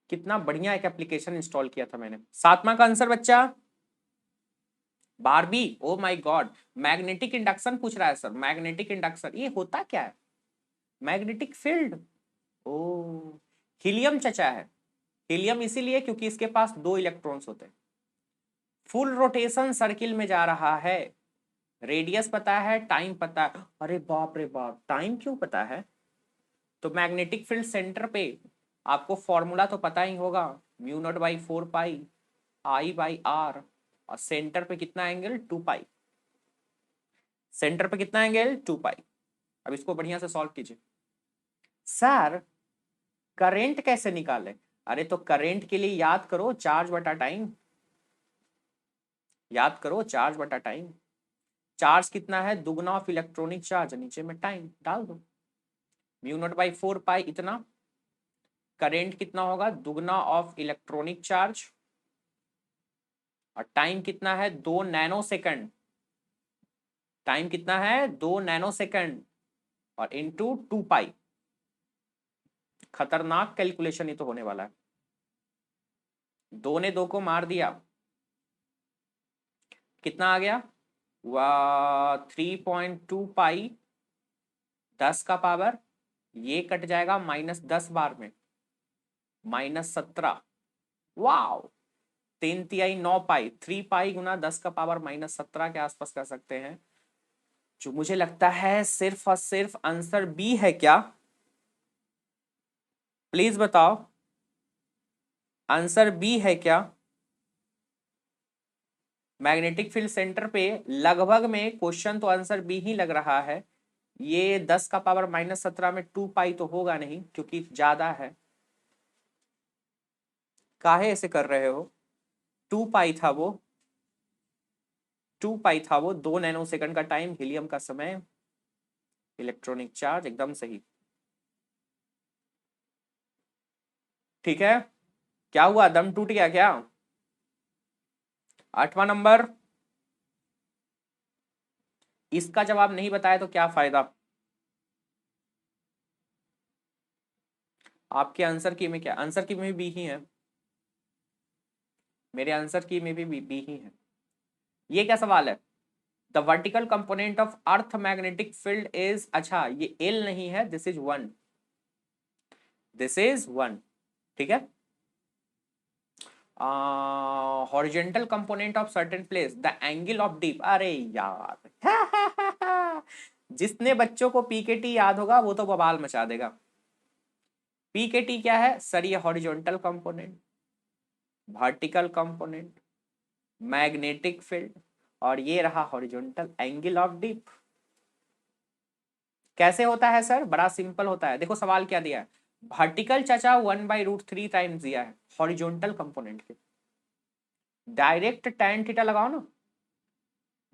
कितना बढ़िया एक एप्लीकेशन इंस्टॉल किया था मैंने। 7वां का आंसर बच्चा, Barbie. O my God, magnetic induction पूछ रहा है सर। मैग्नेटिक इंडक्शन ये होता क्या है? Magnetic field. ओ, हीलियम चचा है। हीलियम इसीलिए क्योंकि इसके पास 2 इलेक्ट्रॉन्स होते हैं। फुल रोटेशन सर्किल में जा रहा है। रेडियस पता है, टाइम पता है। अरे बाप रे बाप, टाइम क्यों पता है? तो मैग्नेटिक फील्ड सेंटर पे आपको फॉर्मूला तो पता ही होगा, mu naught by 4 pi I by R. और सेंटर पे कितना एंगल? 2 पाई। सेंटर पे कितना एंगल? 2 पाई। अब इसको बढ़िया से सॉल्व कीजिए। सर करेंट कैसे निकाले? अरे तो करेंट के लिए याद करो चार्ज बटा टाइम। याद करो चार्ज बटा टाइम। चार्ज कितना है? दुगना ऑफ इलेक्ट्रॉनिक चार्ज, नीचे में टाइम डाल दो। म्यू नॉट बाई 4 पाई इतना। करेंट कितना होगा? दुगना ऑफ इलेक्ट्रॉनिक चार्ज। और टाइम कितना है? 2 नैनो सेकंड। टाइम कितना है? 2 नैनो सेकंड। और इंटू 2 पाई। खतरनाक कैलकुलेशन ही तो होने वाला है। 2 ने 2 को मार दिया। कितना आ गया? 3.2 पाई 10 का पावर, ये कट जाएगा -10 बार में, -17। वाओ, 3 तिहाई 9 पाई, 3 पाई गुना 10 का पावर -17 के आसपास कर सकते हैं। जो मुझे लगता है सिर्फ और सिर्फ आंसर बी है क्या? प्लीज बताओ, आंसर बी है क्या? मैग्नेटिक फील्ड सेंटर पे लगभग में क्वेश्चन तो आंसर बी ही लग रहा है। ये 10 का पावर -17 में 2 पाई तो होगा नहीं क्योंकि ज्यादा है। काहे ऐसे कर रहे हो? 2 पाई था वो, 2 पाई था वो। 2 नैनो सेकंड का टाइम, हीलियम का समय, इलेक्ट्रॉनिक चार्ज, एकदम सही। ठीक है, क्या हुआ? दम टूट गया क्या? 8वां नंबर। इसका जवाब नहीं बताया तो क्या फायदा? आपके आंसर की में क्या? आंसर की में बी ही है। मेरे आंसर की में भी बी ही है। ये क्या सवाल है? The vertical component of earth magnetic field is, अच्छा ये एल नहीं है, दिस इज 1। This is 1। ठीक है। Horizontal component of certain place the angle of deep. अरे यार जिसने बच्चों को पीकेटी याद होगा वो तो बवाल मचा देगा। पीकेटी क्या है सर? ये horizontal component, vertical component, magnetic field, और ये रहा हॉरिजॉन्टल एंगल ऑफ डीप। कैसे होता है सर? बड़ा सिंपल होता है। देखो सवाल क्या दिया है। वर्टिकल चाचा 1/√3 टाइम्स दिया है हॉरिजॉन्टल कंपोनेंट के। डायरेक्ट tan थीटा लगाओ ना,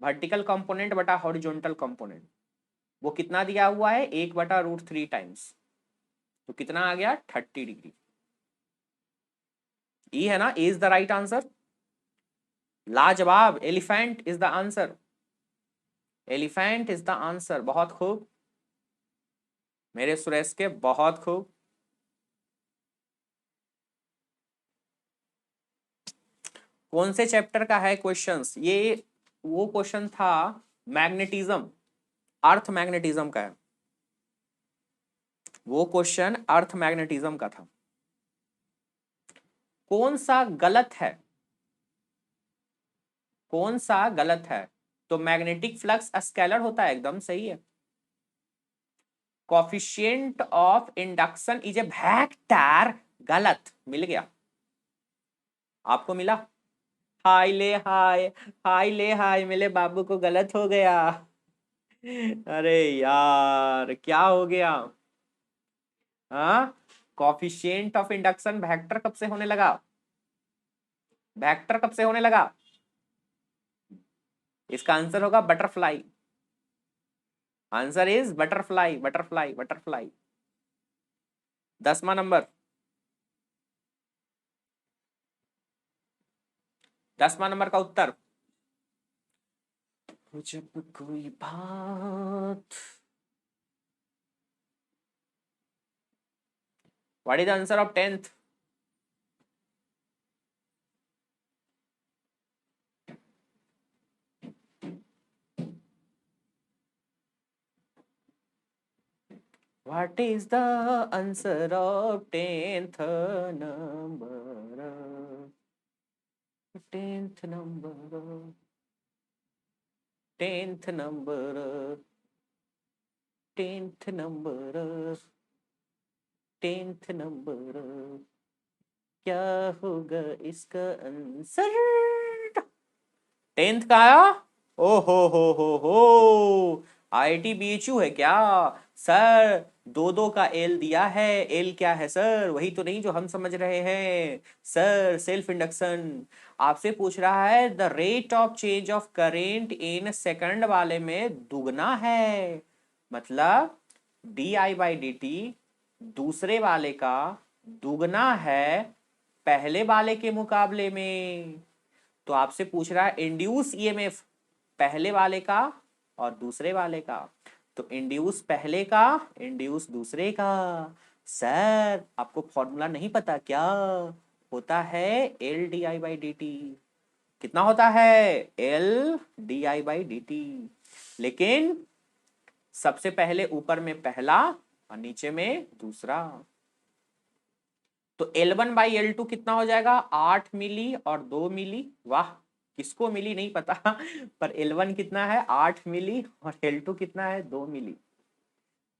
वर्टिकल कंपोनेंट बटा हॉरिजॉन्टल कंपोनेंट। वो कितना दिया हुआ है? 1/√3 टाइम्स। तो कितना आ गया? 30 डिग्री। ई है ना? ए इज द राइट आंसर। लाजवाब, elephant is the answer. Elephant is the answer. बहुत खूब मेरे सुरेश के, बहुत खूब। कौन से चैप्टर का है क्वेश्चंस ये? वो क्वेश्चन था मैग्नेटिज्म, अर्थ मैग्नेटिज्म का है। वो क्वेश्चन अर्थ मैग्नेटिज्म का था। कौन सा गलत है? कौन सा गलत है? तो मैग्नेटिक फ्लक्स स्केलर होता है, एकदम सही है। Coefficient of induction is a vector, गलत। मिल गया आपको? मिला? हाय ले हाय, हाय ले हाय, मेरे बाबू को गलत हो गया। अरे यार क्या हो गया? हाँ, कॉफिशिएंट ऑफ इंडक्शन वेक्टर कब से होने लगा? वेक्टर कब से होने लगा? इसका आंसर होगा butterfly. Answer is butterfly, butterfly, butterfly. 10वां नंबर। 10वां नंबर का उत्तर। जब कोई बात, what is the answer of 10th? What is the answer of 10th number? 10th number, 10th number, 10th number, 10th number, क्या होगा इसका आंसर? 10th का आया? ओ हो, आईआईटी बीएचयू है क्या सर? दो दो का एल दिया है, एल क्या है सर? वही तो नहीं जो हम समझ रहे हैं सर, सेल्फ इंडक्शन। आपसे पूछ रहा है the rate of change of current in second वाले में दुगना है, मतलब D I by D T दूसरे वाले का दुगना है पहले वाले के मुकाबले में। तो आपसे पूछ रहा है इंड्यूस ईएमएफ पहले वाले का और दूसरे वाले का, तो इंड्यूस पहले का, इंड्यूस दूसरे का। सर आपको फॉर्मूला नहीं पता क्या? होता है L D I by D T. कितना होता है? L D I by D T. लेकिन सबसे पहले ऊपर में पहला और नीचे में दूसरा। तो L1 बाई L2 कितना हो जाएगा? 8 मिली और 2 मिली। वाह, किसको मिली नहीं पता पर L1 कितना है? 8 मिली और L2 कितना है? 2 मिली।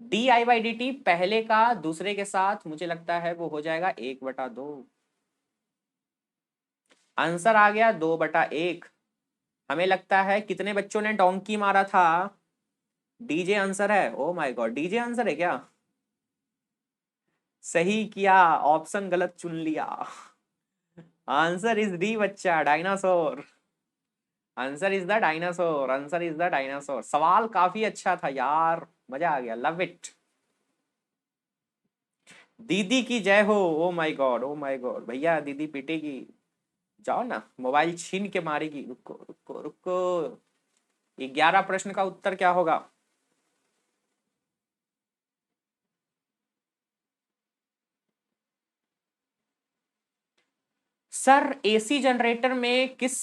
D I by D T पहले का दूसरे के साथ मुझे लगता है वो हो जाएगा 1/2। आंसर आ गया 2/1। हमें लगता है कितने बच्चों ने डोंकी मारा था? डीजे आंसर है। Oh my God, DJ answer है क्या? सही किया, ऑप्शन गलत चुन लिया। आंसर इज डी बच्चा, dinosaur. Answer is the dinosaur, answer is the dinosaur. सवाल काफी अच्छा था यार, मजा आ गया, लव इट। दीदी की जय हो। ओ my God, O my God, भैया दीदी पीटेगी। जाओ ना, मोबाइल छीन के मारेगी। रुको रुको रुको। 11 प्रश्न का उत्तर क्या होगा? सर एसी जनरेटर में किस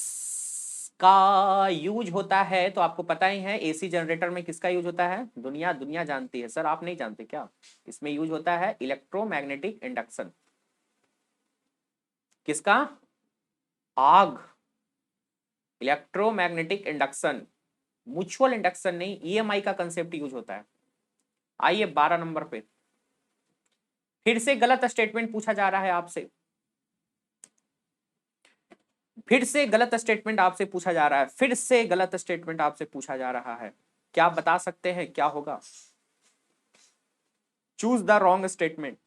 का यूज होता है? तो आपको पता ही है एसी जनरेटर में किसका यूज होता है। दुनिया दुनिया जानती है सर, आप नहीं जानते क्या? इसमें यूज होता है इलेक्ट्रोमैग्नेटिक इंडक्शन। किसका? आग। इलेक्ट्रोमैग्नेटिक इंडक्शन, म्यूचुअल इंडक्शन नहीं, ईएमआई का कंसेप्ट यूज होता है। आइए 12 नंबर पे फिर से गलत स्टेटमेंट पूछा जा रहा है आपसे। फिर से गलत स्टेटमेंट आपसे पूछा जा रहा है, फिर से गलत स्टेटमेंट आपसे पूछा जा रहा है। क्या आप बता सकते हैं क्या होगा? Choose the wrong statement.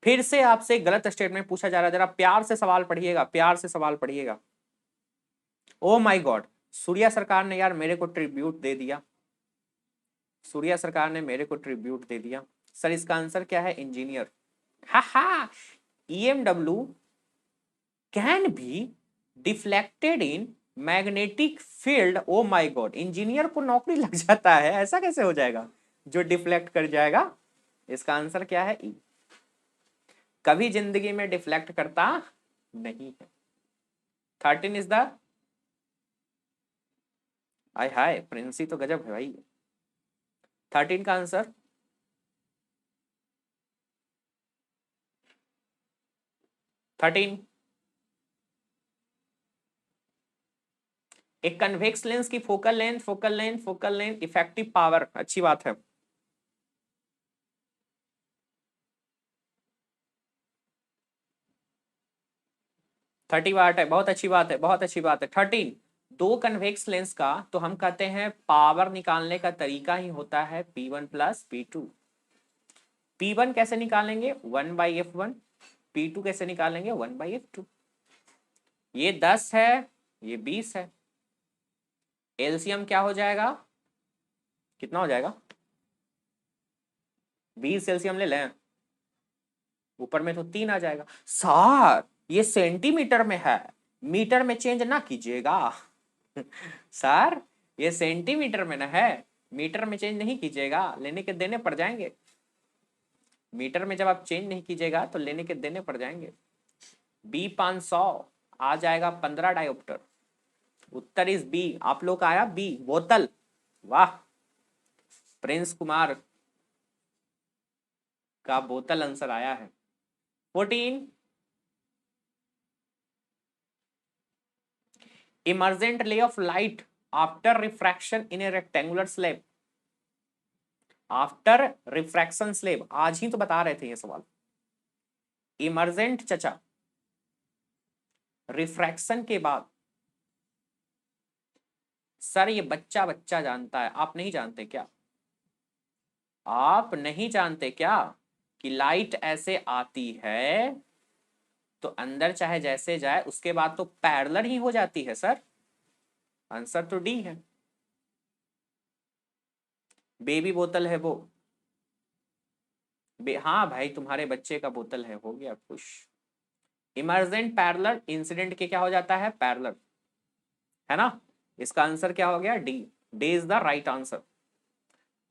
फिर से आपसे गलत स्टेटमेंट पूछा जा रहा है, जरा प्यार से सवाल पढ़िएगा, प्यार से सवाल पढ़िएगा। ओ माय गॉड, सूर्या सरकार ने यार मेरे को ट्रिब्यूट दे दिया, सूर्या सरकार ने मेरे को ट्रिब्यूट दे दिया। सर इसका आंसर क्या है? इंजीनियर। हा हा, EMW can be deflected in magnetic field. Oh my god, engineer को नौकरी लग जाता है, ऐसा कैसे हो जाएगा जो डिफ्लेक्ट कर जाएगा? इसका आंसर क्या है? ई। कभी जिंदगी में डिफ्लेक्ट करता नहीं है। 13 इज द, आय हाय प्रिंसी तो गजब है भाई। 13 का आंसर 13। एक कन्वेक्स लेंस की focal length, focal length, focal length, effective power, अच्छी बात है। थर्टी वाट है, बहुत अच्छी बात है, बहुत अच्छी बात है। 13। दो कन्वेक्स लेंस का तो हम कहते हैं पावर निकालने का तरीका ही होता है P1 प्लस P2। P1 कैसे निकालेंगे? 1/f1। P2 कैसे निकालेंगे? 1/f2। ये 10 है, ये 20 है। एलसीएम क्या हो जाएगा? कितना हो जाएगा? 20 एलसीएम ले लें, ऊपर में तो 3 आ जाएगा। सर ये सेंटीमीटर में है, मीटर में चेंज ना कीजिएगा सर ये सेंटीमीटर में ना है, मीटर में चेंज नहीं कीजिएगा, लेने के देने पड़ जाएंगे। मीटर में जब आप चेंज नहीं कीजिएगा तो लेने के देने पड़ जाएंगे। B500 आ जाएगा 15 डायोप्टर। Uttar is B. आप लोग का आया बी, बोतल। वाह, प्रिंस कुमार का बोतल आंसर आया है। 14, emergent ray of light after refraction in A rectangular slab. After refraction slab, आज ही तो बता रहे थे ये सवाल। इमर्जेंट चचा, रिफ्रैक्शन के बाद। सर ये बच्चा बच्चा जानता है, आप नहीं जानते क्या? आप नहीं जानते क्या कि लाइट ऐसे आती है तो अंदर चाहे जैसे जाए उसके बाद तो पैरेलल ही हो जाती है सर। आंसर तो डी है, बेबी बोतल है वो। हाँ भाई, तुम्हारे बच्चे का बोतल है, हो गया खुश। इमर्जेंट पैरेलल इंसिडेंट के क्या हो जाता है? पैरेलल, है ना? इसका आंसर क्या हो गया? D. D is the right answer.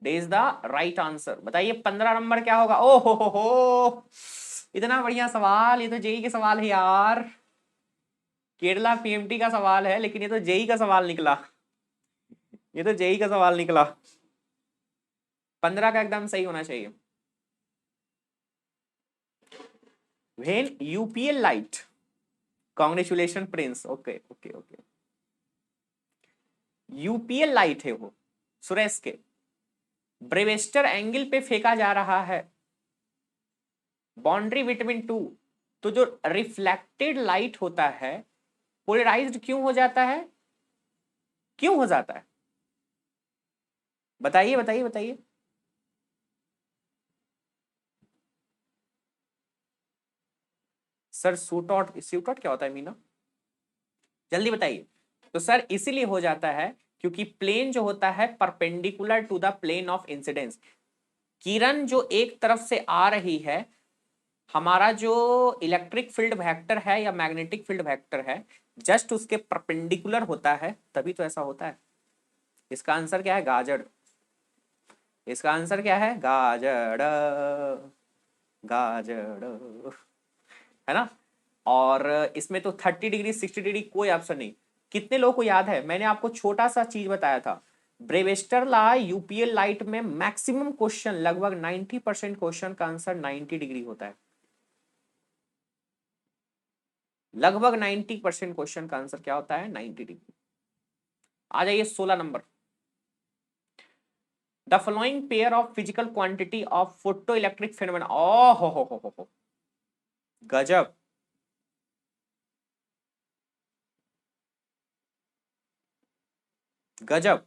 D is the right answer. बताइए 15 नंबर क्या होगा? ओ हो, इतना बढ़िया सवाल, ये तो जेई के सवाल है यार। केरला पीएमटी का सवाल है लेकिन ये तो जेई का सवाल निकला। ये तो जेई का सवाल निकला। 15 का एकदम सही होना चाहिए। When UPL light, congratulation Prince. Okay okay okay, UPL light है वो सुरेश के, ब्रेवेस्टर एंगल पे फेंका जा रहा है, बाउंड्री बिटवीन टू। तो जो रिफ्लेक्टेड लाइट होता है पोलराइज्ड क्यों हो जाता है? क्यों हो जाता है? बताइए बताइए बताइए। Sir suit out, suit out क्या होता है मीना? जल्दी बताइए। तो सर इसीलिए हो जाता है क्योंकि प्लेन जो होता है perpendicular to the plane of incidence. किरण जो एक तरफ से आ रही है, हमारा जो इलेक्ट्रिक फील्ड वेक्टर है या मैग्नेटिक फील्ड वेक्टर है जस्ट उसके परपेंडिकुलर होता है, तभी तो ऐसा होता है। इसका आंसर क्या है? गाजर। इसका आंसर क्या है? गाजर, गाजर, है ना? और इसमें तो 30 डिग्री 60 डिग्री कोई ऑप्शन नहीं। कितने लोगों को याद है मैंने आपको छोटा सा चीज बताया था, ब्रेवेस्टर ला यूपीएल लाइट में मैक्सिमम क्वेश्चन, लगभग 90% क्वेश्चन का आंसर 90 डिग्री होता है। लगभग 90% क्वेश्चन का आंसर क्या होता है? 90 डिग्री। आ जाइए 16 number. The following pair of physical quantity of photo electric phenomena. ओ हो, गजब। गजब,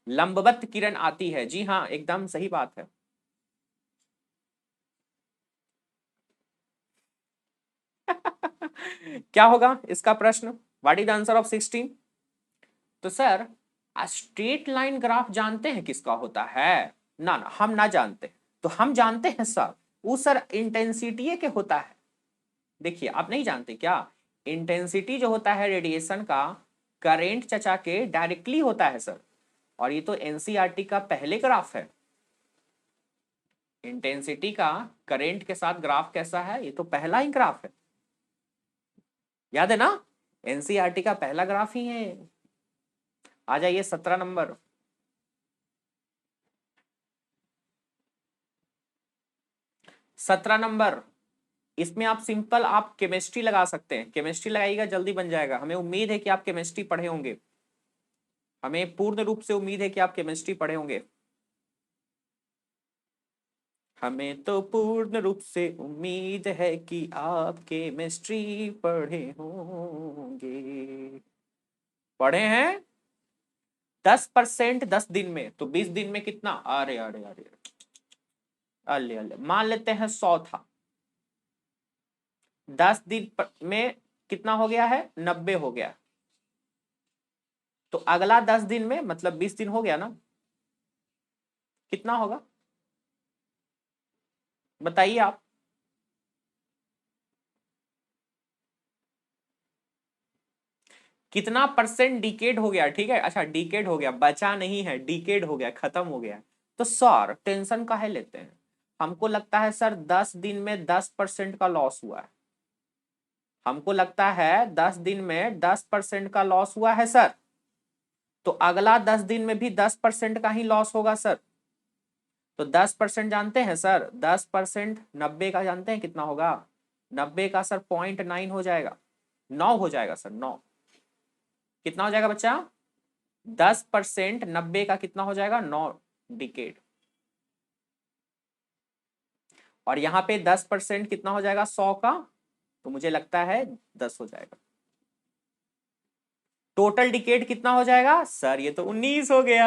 लंबवत किरण आती है, जी हाँ एकदम सही बात है। क्या होगा इसका प्रश्न? What is the answer of 16? तो सर स्ट्रेट लाइन ग्राफ जानते हैं किसका होता है? ना ना, हम ना जानते। तो हम जानते हैं सर, वो सर इंटेंसिटी के होता है। देखिए आप नहीं जानते क्या? इंटेंसिटी जो होता है रेडिएशन का, करेंट चचा के डायरेक्टली होता है सर। और ये तो एनसीईआरटी का पहले ग्राफ है। इंटेंसिटी का करेंट के साथ ग्राफ कैसा है? ये तो पहला ही ग्राफ है, याद है ना? एनसीईआरटी का पहला ग्राफ ही है। आ जाइए 17 नंबर। 17 नंबर, इसमें आप सिंपल आप केमिस्ट्री लगा सकते हैं। केमिस्ट्री लगाइएगा जल्दी बन जाएगा। हमें उम्मीद है कि आप केमिस्ट्री पढ़े होंगे। हमें पूर्ण रूप से उम्मीद है कि आप केमिस्ट्री पढ़े होंगे। हमें तो पूर्ण रूप से उम्मीद है कि आप केमिस्ट्री पढ़े होंगे। पढ़े हैं? 10% 10 दिन में, तो 20 दिन में कितना? अरे अरे अरे, अले अले, मान लेते हैं 100 था। 10 दिन में कितना हो गया है? 90 हो गया। तो अगला 10 दिन में मतलब 20 दिन हो गया ना? कितना होगा बताइए आप? कितना परसेंट डिकेड हो गया? ठीक है, अच्छा डिकेड हो गया, बचा नहीं है, डिकेड हो गया, खत्म हो गया। तो सर टेंशन काहे लेते हैं? हमको लगता है सर 10 दिन में 10% का लॉस हुआ है। हमको लगता है 10 दिन में 10% का लॉस हुआ है सर। तो अगला 10 दिन में भी 10% का ही लॉस होगा सर। तो 10% जानते हैं सर, 10% 90 का जानते हैं कितना होगा? 90 का सर 0.9 हो जाएगा, 9 हो जाएगा सर, 9। कितना हो जाएगा बच्चा? 10% 90 का कितना हो जाएगा? 9 डिकेड। और यहां पे 10% कितना हो जाएगा 100 का? तो मुझे लगता है 10 हो जाएगा। टोटल डिकेड कितना हो जाएगा सर? ये तो 19 हो गया।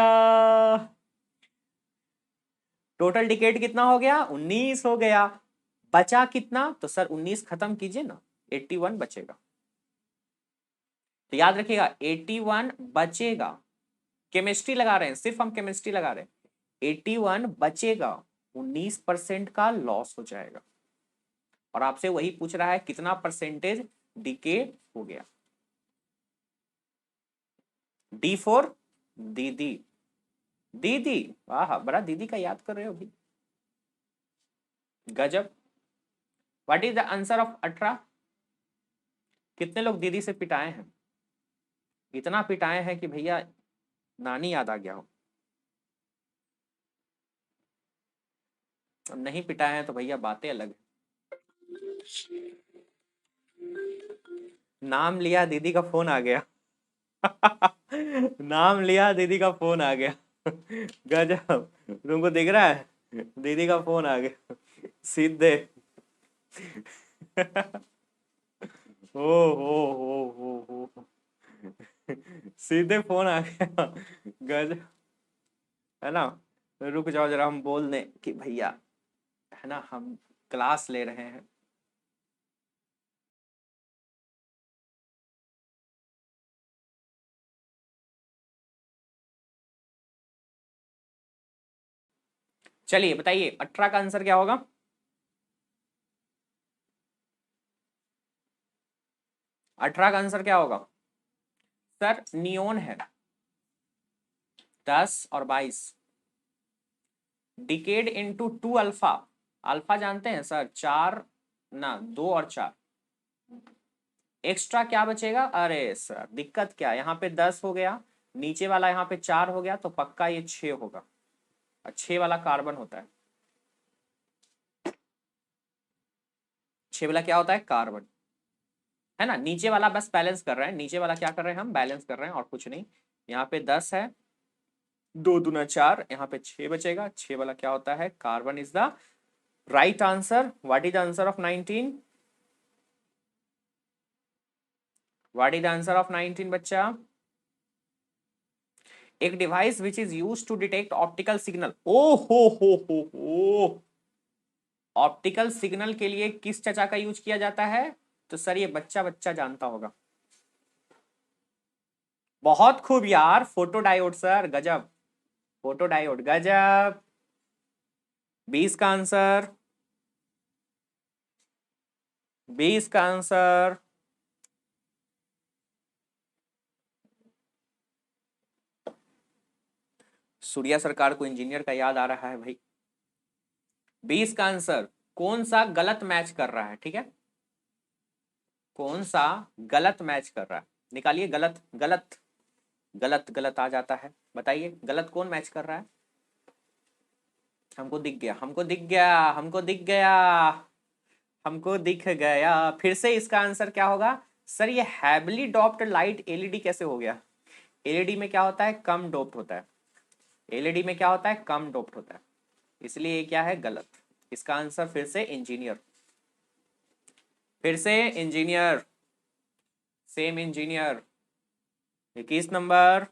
टोटल डिकेड कितना हो गया? 19 हो गया। बचा कितना? तो सर 19 खत्म कीजिए ना, 81 बचेगा। तो याद रखिएगा 81 बचेगा। केमिस्ट्री लगा रहे हैं, सिर्फ हम केमिस्ट्री लगा रहे हैं। 81 बचेगा, 19% का लॉस हो जाएगा। और आपसे वही पूछ रहा है कितना परसेंटेज डिके हो गया। D4 दीदी, दीदी वाह, बड़ा दीदी का याद कर रहे हो भी, गजब। What is the answer of 18? कितने लोग दीदी से पिटाए हैं? इतना पिटाए हैं कि भैया नानी याद आ गया हो। नहीं पिटाए हैं तो भैया बातें अलग है। नाम लिया दीदी का फोन आ गया। नाम लिया दीदी का फोन आ गया। गजब, तुमको दिख रहा है? दीदी का फोन आ गया सीधे। ओ हो सीधे फोन आ गया। गजब, है ना? रुक जाओ जरा, हम बोल दें कि भैया, है ना, हम क्लास ले रहे हैं। चलिए बताइए 18 का आंसर क्या होगा? 18 का आंसर क्या होगा सर? नियोन है। 10 और 22 डिकेड इंटू 2 अल्फा। अल्फा जानते हैं सर? 4 ना, 2 और 4। एक्स्ट्रा क्या बचेगा? अरे सर दिक्कत क्या, यहाँ पे 10 हो गया, नीचे वाला यहाँ पे 4 हो गया, तो पक्का ये 6 होगा। और 6 वाला कार्बन होता है। 6 वाला क्या होता है? कार्बन, है ना? नीचे वाला बस बैलेंस कर रहे हैं, नीचे वाला क्या कर रहे हैं हम? बैलेंस कर रहे हैं और कुछ नहीं। यहाँ पे 10 है, 2 दूना 4, यहाँ पे 6 बचेगा। 6 वाला क्या होता है? Carbon is the right answer. What is the answer of 19? What is the answer of 19 बच्चा? एक device which is use to detect optical signal. ओ हो, ऑप्टिकल सिग्नल के लिए किस चचा का यूज किया जाता है? तो सर ये बच्चा बच्चा जानता होगा। बहुत खूब यार, फोटो डायोड सर, गजब। फोटो डायोड, गजब। 20 का आंसर, 20 का आंसर। सूर्या सरकार को इंजीनियर का याद आ रहा है भाई। 20 का आंसर, कौन सा गलत मैच कर रहा है? ठीक है, कौन सा गलत मैच कर रहा है? निकालिए। गलत गलत गलत गलत आ जाता है, बताइए गलत कौन मैच कर रहा है? हमको दिख गया, हमको दिख गया, हमको दिख गया, हमको दिख गया। फिर से इसका आंसर क्या होगा सर? ये हैवली डोप्ड लाइट एलईडी कैसे हो गया? एलईडी में क्या होता है? कम डोप्ड होता है। एलईडी में क्या होता है? कम डोप्ड होता है। इसलिए ये क्या है? गलत। इसका आंसर फिर से इंजीनियर, फिर से इंजीनियर, सेम इंजीनियर। 21 नंबर।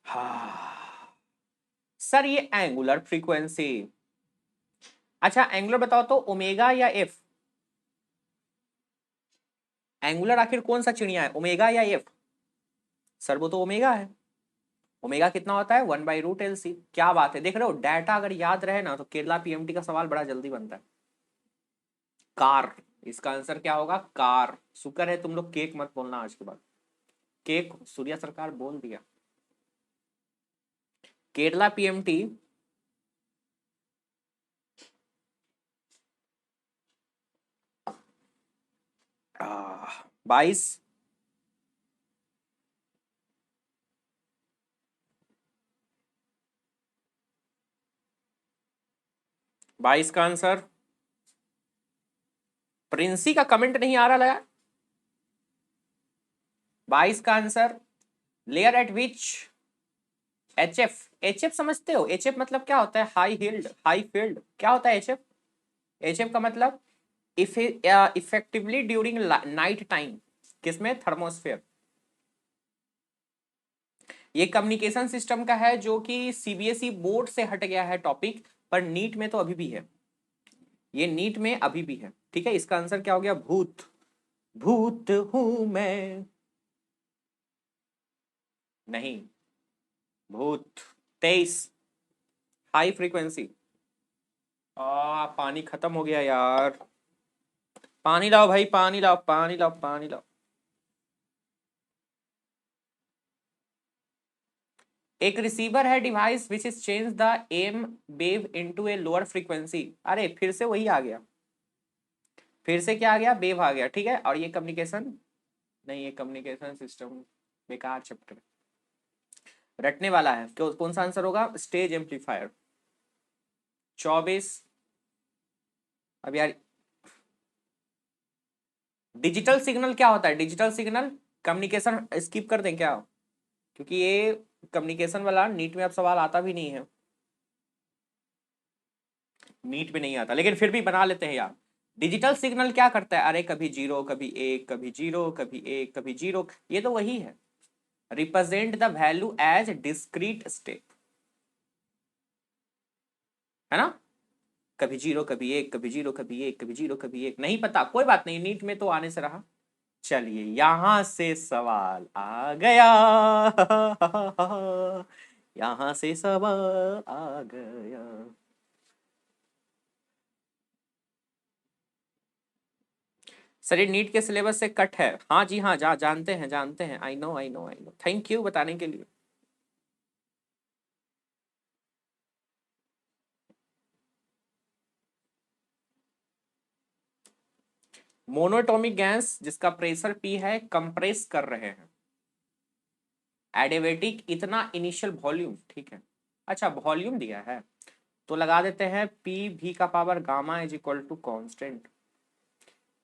हाँ सर, ये एंगुलर फ्रीक्वेंसी। अच्छा एंगुलर बताओ तो, ओमेगा या एफ? एंगुलर आखिर कौन सा चिड़िया है, ओमेगा या एफ? सर वो तो ओमेगा है। ओमेगा कितना होता है? 1/√LC। क्या बात है, देख रहे हो, डाटा अगर याद रहे ना तो केरला पीएमटी का सवाल बड़ा जल्दी बनता है। कार, इसका आंसर क्या होगा? कार। शुक्र है तुम लोग केक मत बोलना आज के बाद। केक सूर्या सरकार बोल दिया। केरला पीएमटी 22। बाईस का आंसर। प्रिंसी का कमेंट नहीं आ रहा लगा। 22 का answer. Layer at which H F समझते हो? एच एफ मतलब क्या होता है? High field, high field. क्या होता है एच एफ? एच एफ का मतलब इफेक्टिवली ड्यूरिंग नाइट टाइम। किसमें? थर्मोस्फेयर। ये कम्युनिकेशन सिस्टम का है जो कि सीबीएसई बोर्ड से हट गया है टॉपिक, पर नीट में तो अभी भी है। ये नीट में अभी भी है। ठीक है, इसका आंसर क्या हो गया? भूत। भूत हूं मैं। नहीं, भूत। 23। High frequency. पानी खत्म हो गया यार। पानी लाओ भाई, पानी लाओ, पानी लाओ, पानी लाओ। एक रिसीवर है device which is change the AM wave into a lower frequency. अरे फिर से वही आ गया। फिर से क्या आ गया? वेव आ गया। ठीक है, और ये कम्युनिकेशन नहीं, ये कम्युनिकेशन सिस्टम बेकार चैप्टर। रटने वाला है। कौन सा आंसर होगा? Stage amplifier. 24। अब यार, डिजिटल सिग्नल क्या होता है? डिजिटल सिग्नल कम्युनिकेशन स्किप कर दें क्या? क्योंकि ये कम्युनिकेशन वाला नीट में अब सवाल आता भी नहीं है। नीट में नहीं आता, लेकिन फिर भी बना लेते हैं यार। डिजिटल सिग्नल क्या करता है? अरे कभी जीरो, कभी एक, कभी जीरो, कभी एक, कभी जीरो। ये तो वही है। Represent the value as discrete step, है ना? कभी जीरो, कभी एक, कभी जीरो, कभी एक, कभी जीरो, कभी एक। नहीं पता, कोई बात नहीं, नीट में तो आने से रहा। चलिए, यहां से सवाल आ गया। यहां से सवाल आ गया। सर ये नीट के सिलेबस से कट है। हाँ जी हाँ, जानते हैं, जानते हैं। I know, I know, I know. Thank you बताने के लिए। मोनोटोमिक गैस जिसका प्रेशर पी है, कंप्रेस कर रहे हैं। एडिवेटिक इतना इनिशियल वॉल्यूम। ठीक है, अच्छा वॉल्यूम दिया है तो लगा देते हैं पी भी का power gamma is equal to constant.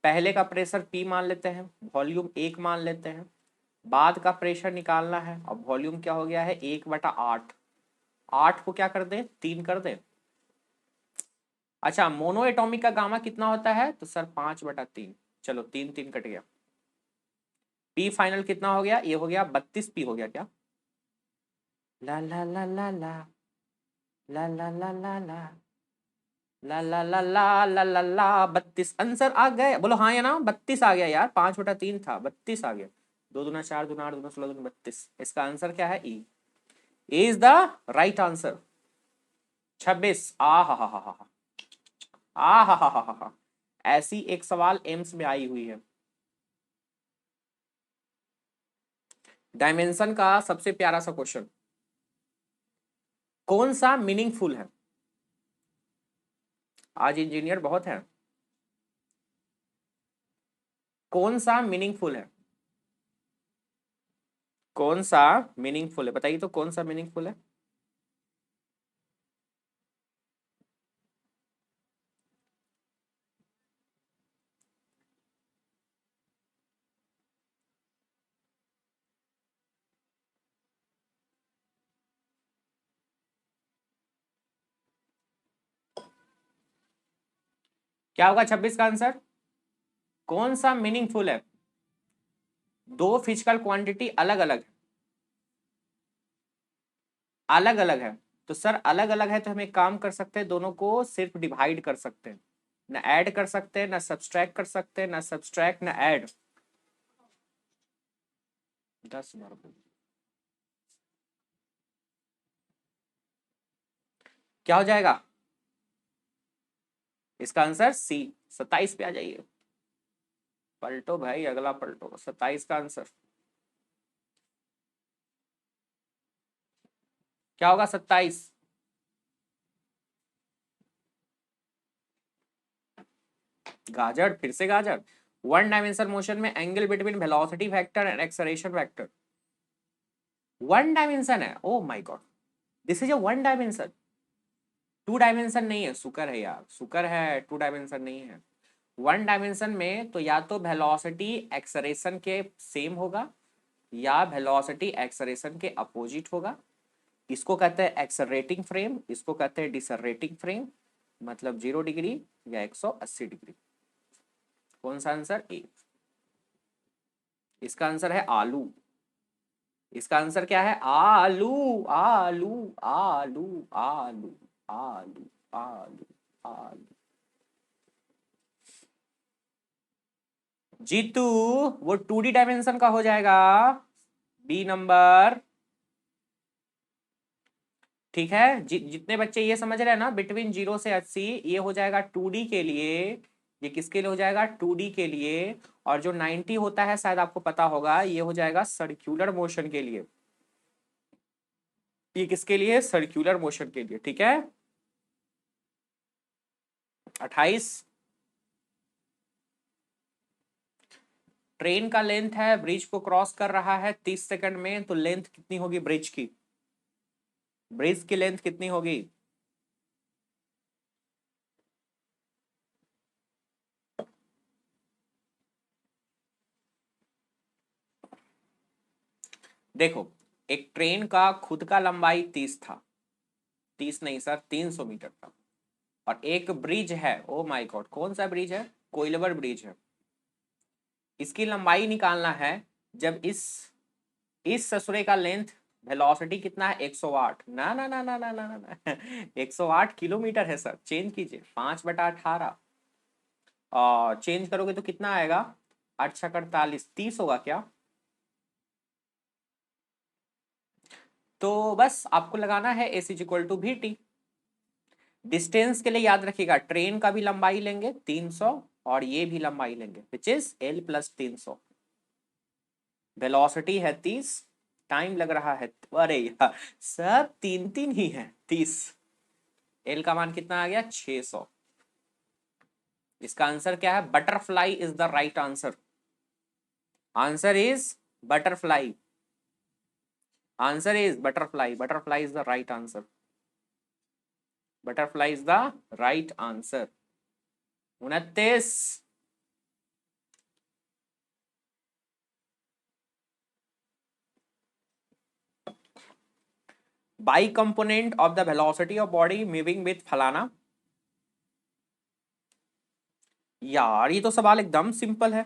पहले का प्रेशर पी मान लेते हैं, वॉल्यूम एक मान लेते हैं। बाद का प्रेशर निकालना है, अब वॉल्यूम क्या हो गया है? 1/8। 8 को क्या कर दे? 3 कर दे। अच्छा, मोनो एटॉमिक का गामा कितना होता है? तो सर 5/3। चलो, 3 3 कट गया। पी फाइनल कितना हो गया? ये हो गया 32 पी हो गया क्या? ला ला ला ला ला ला ला ला ला ला ला ला ला ला ला ला ला 32 आंसर आ गए। बोलो हाँ या ना? 32 आ गया यार, 5/3 था, 32 आ गया। 2 दूना 4, 2 दूना 8, 2 दूना 16, 2 दूना 32। इसका आंसर क्या है? E. Is the right answer. 26। आ हा हा हा हा। आ हा हा हा हा। ऐसी एक सवाल एम्स में आई हुई है। डायमेंशन का सबसे प्यारा सा क्वेश्चन। कौन सा मीनिंगफुल है? आज इंजीनियर बहुत है। कौन सा मीनिंगफुल है? कौन सा मीनिंगफुल है? बताइए तो, कौन सा मीनिंगफुल है? क्या होगा 26 का आंसर? कौन सा मीनिंगफुल है? दो फिजिकल क्वांटिटी अलग अलग है। अलग अलग है। तो सर अलग अलग है तो हम एक काम कर सकते हैं, दोनों को सिर्फ डिवाइड कर सकते हैं। ना ऐड कर सकते हैं, ना सब्सट्रैक्ट कर सकते हैं, ना सब्सट्रैक्ट ना ऐड। 10 बार क्या हो जाएगा? इसका आंसर सी। 27 पे आ जाइए। पलटो भाई, अगला पलटो। 27 का आंसर क्या होगा? 27। गाजर, फिर से गाजर। वन डायमेंशन मोशन में angle between velocity vector and acceleration vector one dimension है। Oh my god, this is a one dimension, two dimension नहीं है। शुक्र है यार, शुक्र है टू डायमेंशन नहीं है। वन डायमेंशन में तो या तो वेलोसिटी एक्सेलरेशन के सेम होगा या वेलोसिटी एक्सेलरेशन के अपोजिट होगा। इसको कहते हैं एक्सेलरेटिंग फ्रेम, इसको कहते हैं डिसरेटिंग फ्रेम, मतलब 0 डिग्री या 180 डिग्री। कौन सा आंसर? ए। इसका आंसर है आलू। इसका आंसर क्या है? आलू आलू आलू आलू आलू आलू आलू। जीतू, वो 2D डायमेंशन का हो जाएगा, बी नंबर। ठीक है, जितने बच्चे ये समझ रहे हैं ना बिटवीन 0 से 80, ये हो जाएगा 2D के लिए। ये किसके लिए हो जाएगा? 2D के लिए। और जो 90 होता है शायद आपको पता होगा, ये हो जाएगा सर्कुलर मोशन के लिए। ये किसके लिए? सर्कुलर मोशन के लिए। ठीक है, 28। ट्रेन का लेंथ है, ब्रिज को क्रॉस कर रहा है 30 सेकंड में, तो लेंथ कितनी होगी ब्रिज की? ब्रिज की लेंथ कितनी होगी? देखो, एक ट्रेन का खुद का लंबाई 30 था, 30 नहीं सर 300 मीटर था। और एक ब्रिज है, ओ माय गॉड, कौन सा ब्रिज है? कोइलवर ब्रिज है। इसकी लंबाई निकालना है। जब इस ससुरे का लेंथ, वेलोसिटी कितना है? 108। ना ना ना ना ना ना ना 108 किलोमीटर है सर। चेंज कीजिए, 5/18 और चेंज करोगे तो कितना आएगा? 8×48 30 होगा क्या? तो बस आपको लगाना है S is equal to V T. Distance के लिए याद रखिएगा, ट्रेन का भी लंबाई लेंगे 300 और ये भी लंबाई लेंगे, विच इज L + 300। वेलोसिटी है 30, टाइम लग रहा है, अरे यार सब 3 ही है 30। एल का मान कितना आ गया? 600। इसका आंसर क्या है? Butterfly is the right answer. Answer is butterfly. Answer is butterfly. Butterfly is the right answer. Butterfly is the right answer. 29। By component of the velocity of body moving with फलाना। यार ये तो सवाल एकदम simple है।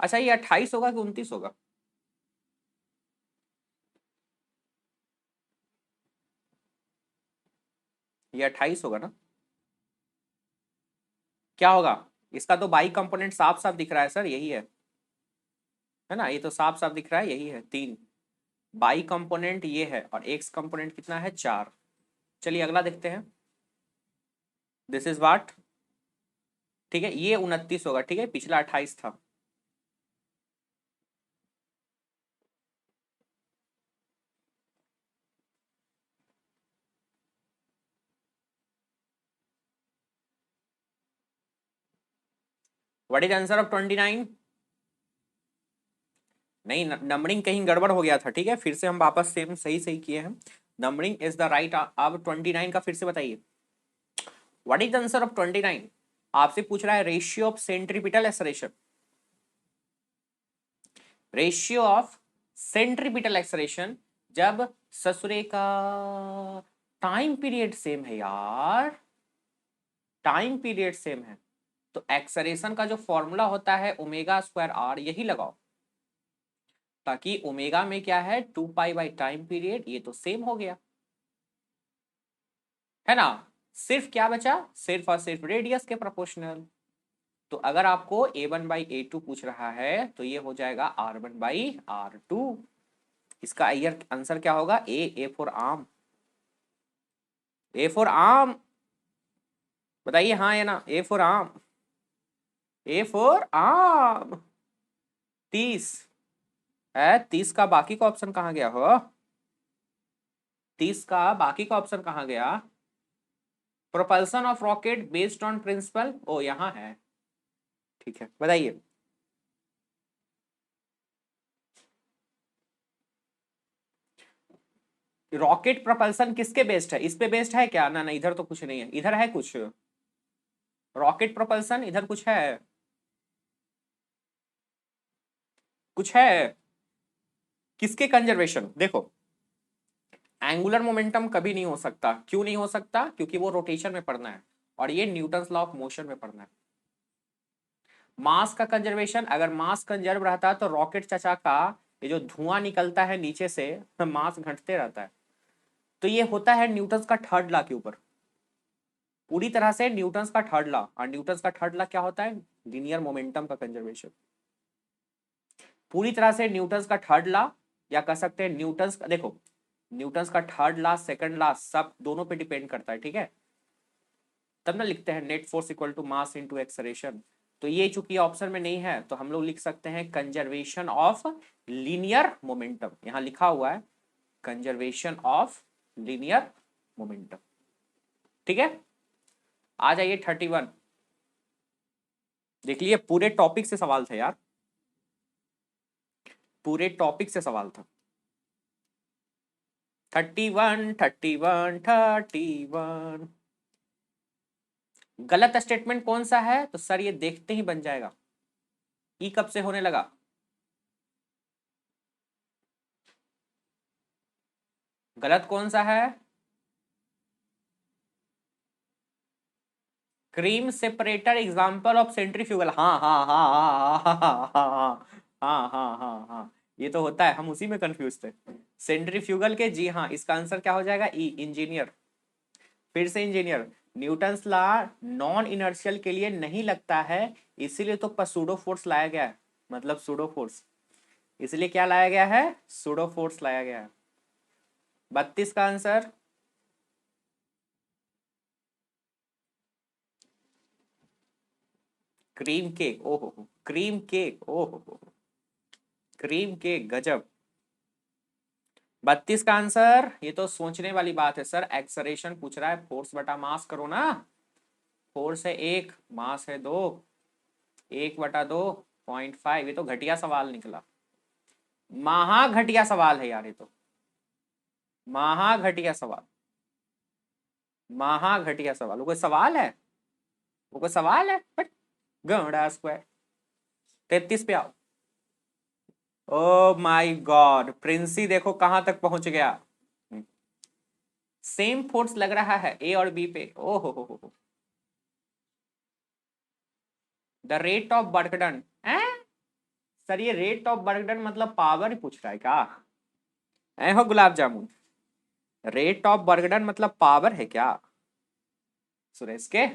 अच्छा, ये 28 होगा कि 29 होगा? ये 28 होगा ना? क्या होगा? इसका तो बाई कंपोनेंट साफ साफ दिख रहा है सर, यही है ना? ये तो साफ साफ दिख रहा है, यही है 3। बाई कंपोनेंट ये है और एक्स कंपोनेंट कितना है? 4। चलिए अगला देखते हैं। This is what. ठीक है, ये 29 होगा। ठीक है, पिछला 28 था। What is answer of 29? नहीं, नंबरिंग कहीं गड़बड़ हो गया था। ठीक है, फिर से हम वापस सेम सही सही किए हैं। Numbering is the right. अब 29 का फिर से बताइए। What is answer of 29? आपसे पूछ रहा है ratio of centripetal acceleration. Ratio of centripetal acceleration जब ससुरे का टाइम पीरियड सेम है यार, टाइम पीरियड सेम है, तो एक्सेलरेशन का जो फॉर्मूला होता है ω²R, यही लगाओ, ताकि ओमेगा में क्या है? 2π/टाइम पीरियड, ये तो सेम हो गया है ना? सिर्फ क्या बचा? सिर्फ और सिर्फ रेडियस के प्रोपोर्शनल। तो अगर आपको A1/A2 पूछ रहा है तो ये हो जाएगा R1/R2। इसका आंसर क्या होगा? A for arm. A for arm, बताइए हाँ या ना? A for arm. A for arm. 30 है। 30 का बाकी का ऑप्शन कहाँ गया हो? 30 का बाकी का ऑप्शन कहाँ गया? Propulsion of rocket based on principle, ओ यहाँ है, ठीक है बताइए। रॉकेट प्रोपल्सन किसके बेस्ड है, इस पे बेस्ड है क्या? ना ना, इधर तो कुछ नहीं है, इधर है कुछ। रॉकेट प्रोपल्सन इधर कुछ है, कुछ है किसके कंजर्वेशन? देखो, एंगुलर मोमेंटम कभी नहीं हो सकता, क्यों नहीं हो सकता? क्योंकि वो रोटेशन में पढ़ना है और ये न्यूटन्स लॉ ऑफ मोशन में पढ़ना है। मास का कंजर्वेशन, अगर मास कंजर्व रहता तो रॉकेट चचा का ये जो धुआं निकलता है नीचे से, मास घटते रहता है। तो ये होता है न्यूटन्स का थर्ड लॉ के ऊपर, पूरी तरह से न्यूटन्स का थर्ड लॉ। और न्यूटन्स का थर्ड लॉ क्या होता है? लीनियर मोमेंटम का कंजर्वेशन। पूरी तरह से न्यूटन्स का थर्ड लॉ, या कह सकते हैं न्यूटन्स का, देखो न्यूटन्स का थर्ड लॉ, सेकंड लॉ, सब दोनों पे डिपेंड करता है, ठीक है। तब ना लिखते हैं net force equal to mass into acceleration. तो ये चूंकि ऑप्शन में नहीं है तो हम लोग लिख सकते हैं कंजर्वेशन ऑफ लीनियर मोमेंटम, यहां लिखा हुआ है कंजर्वेशन ऑफ लीनियर मोमेंटम, ठीक है। आ जाइए 31। देख लिए पूरे टॉपिक से सवाल था यार, पूरे टॉपिक से सवाल था। 31 31 31। गलत स्टेटमेंट कौन सा है? तो सर ये देखते ही बन जाएगा। ई कब से होने लगा? गलत कौन सा है? Cream separator example of centrifugal, हाँ हाँ हाँ हाँ हाँ हाँ हाँ हाँ हाँ हाँ हाँ, ये तो होता है, हम उसी में कंफ्यूज थे। सेंट्रीफ्यूगल के, जी हाँ, इसका आंसर क्या हो जाएगा? ई, इंजीनियर। फिर से engineer. Newton's law non inertial के लिए नहीं लगता है, इसीलिए तो सूडो फोर्स लाया गया है, मतलब सूडो फोर्स। इसलिए क्या लाया गया है? सूडो फोर्स लाया गया है। 32 का आंसर। क्रीम केक, ओहो, क्रीम केक, ओहो, क्रीम केक, गजब। 32 का आंसर, ये तो सोचने वाली बात है सर, एक्सलेरेशन पूछ रहा है, फोर्स बटा मास करो ना। फोर्स है 1, मास है 2, 1/2 0.5, ये तो घटिया सवाल निकला, महा घटिया सवाल है यार, ये तो महा घटिया सवाल, महा घटिया सवाल। वो कोई सवाल है? वो कोई सवाल है? बट गड़ा स्क्वायर। 33 पे आओ। ओ माय गॉड, प्रिंसी देखो कहां तक पहुंच गया। सेम फोर्स लग रहा है ए और बी पे, ओ हो। The rate of work done, sir ये रेट ऑफ वर्क डन मतलब पावर ही पूछ रहा है क्या? ऐ हो gulab jamun, rate of work done मतलब पावर है क्या? सुरेश के,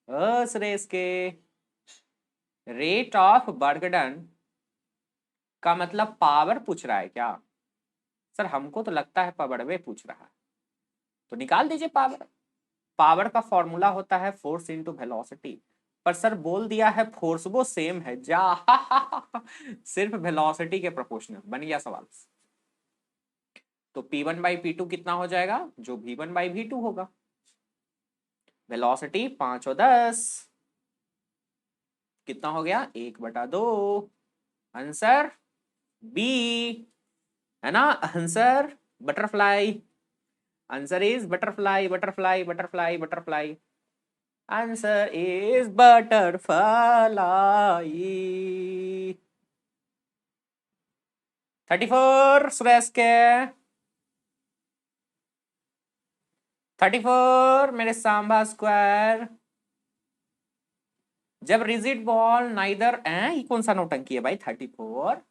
ओ सुरेश के, रेट ऑफ वर्क डन का मतलब पावर पूछ रहा है क्या? सर हमको तो लगता है पावरवे पूछ रहा है, तो निकाल दीजिए पावर। पावर का फॉर्मूला होता है फोर्स इंटू वेलोसिटी, पर सर बोल दिया है फोर्स वो सेम है जा सिर्फ वेलोसिटी के प्रोपोर्शनल, बन गया सवाल। तो P1/P2 कितना हो जाएगा? जो V1/V2 होगा। वेलोसिटी 5 और 10 कितना हो गया? 1/2। आंसर बी, है ना answer? Butterfly, answer is butterfly butterfly butterfly butterfly, answer is butterfly. 34 Suresh के, 34 मेरे सांभा स्क्वायर। जब रिजिड बॉल नाइदर, ये कौन सा नौटंकी है भाई? 34,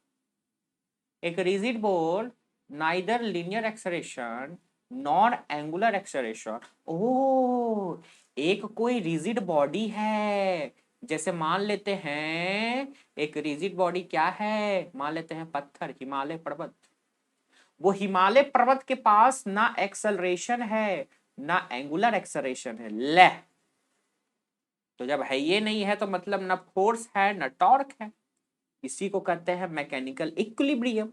एक rigid ball neither linear acceleration non angular acceleration. ओ, एक कोई रिजिड बॉडी है, जैसे मान लेते हैं एक रिजिड बॉडी क्या है, मान लेते हैं पत्थर, हिमालय पर्वत। वो हिमालय पर्वत के पास ना एक्सेलरेशन है ना एंगुलर एक्सेलरेशन है, ले। तो जब है ये नहीं है तो मतलब ना फोर्स है ना टॉर्क है, इसी को कहते हैं मैकेनिकल इक्विलिब्रियम।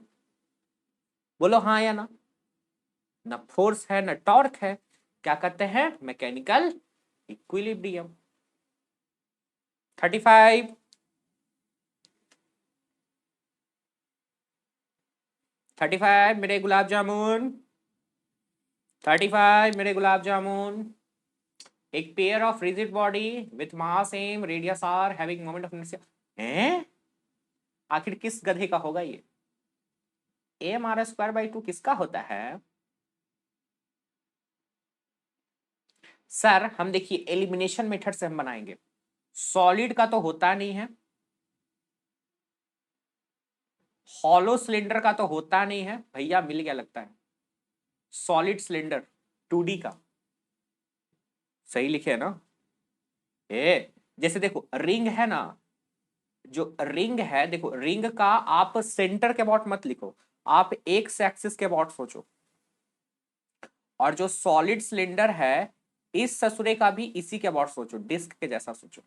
बोलो हाँ या ना? ना फोर्स है ना टॉर्क है, क्या कहते हैं? Mechanical equilibrium. 35 35 मेरे गुलाब जामुन, 35 मेरे गुलाब जामुन। एक pair of rigid body with mass same radius R having moment of inertia. हैं? आखिर किस गधे का होगा ये? AMR²/2 किसका होता है? सर हम देखिए एलिमिनेशन मेथड से हम बनाएंगे। सॉलिड का तो होता नहीं है, हॉलो सिलेंडर का तो होता नहीं है भैया, मिल गया लगता है। सॉलिड सिलेंडर 2D का सही लिखे है ना? जैसे देखो रिंग है ना, जो रिंग है, देखो रिंग का आप सेंटर के अबाउट मत लिखो, आप एक्स एक्सिस के अबाउट सोचो। और जो सॉलिड सिलेंडर है इस ससुरे का भी इसी के अबाउट सोचो, डिस्क के जैसा सोचो।